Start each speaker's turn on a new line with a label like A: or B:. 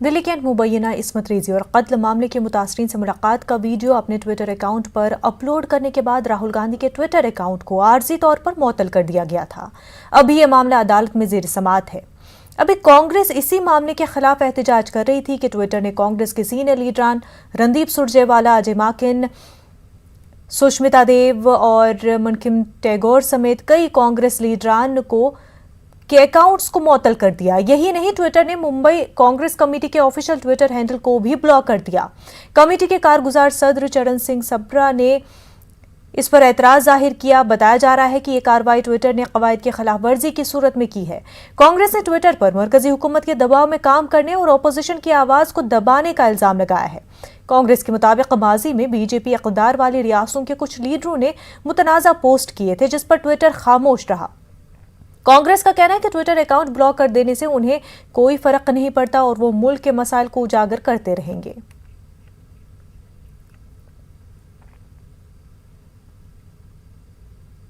A: Delhi cantt मुबैना इस्मत रेजी और कत्ल मामले के मुतासरीन से मुलाकात का वीडियो अपने ट्विटर अकाउंट पर अपलोड करने के बाद राहुल गांधी के ट्विटर अकाउंट को आर्जी तौर पर मुअत्तल कर दिया गया था। अभी यह मामला अदालत में जेर समाअत है। अभी कांग्रेस इसी मामले के खिलाफ एहतजाज कर रही थी कि ट्विटर ने कांग्रेस के सीनियर लीडरान रणदीप सुरजेवाला, अजय माकन, सुष्मिता देव और मुनकिम टैगोर समेत कई कांग्रेस लीडरान के अकाउंट्स को मुअत्तल कर दिया। यही नहीं, ट्विटर ने मुंबई कांग्रेस कमेटी के ऑफिशियल ट्विटर हैंडल को भी ब्लॉक कर दिया। कमेटी के कारगुजार सदर चरण सिंह सप्रा ने इस पर एतराज जाहिर किया। बताया जा रहा है कि यह कार्रवाई ट्विटर ने कवायद की खिलाफ वर्जी की सूरत में की है। कांग्रेस ने ट्विटर पर मरकजी हुकूमत के दबाव में काम करने और अपोजिशन की आवाज को दबाने का इल्जाम लगाया है। कांग्रेस के मुताबिक माजी में बीजेपी इक़्तिदार वाली रियासतों के कुछ लीडरों ने मुतनाज़ा पोस्ट किए थे, जिस पर ट्विटर खामोश रहा। कांग्रेस का कहना है कि ट्विटर अकाउंट ब्लॉक कर देने से उन्हें कोई फर्क नहीं पड़ता और वो मुल्क के मसाइल को उजागर करते रहेंगे।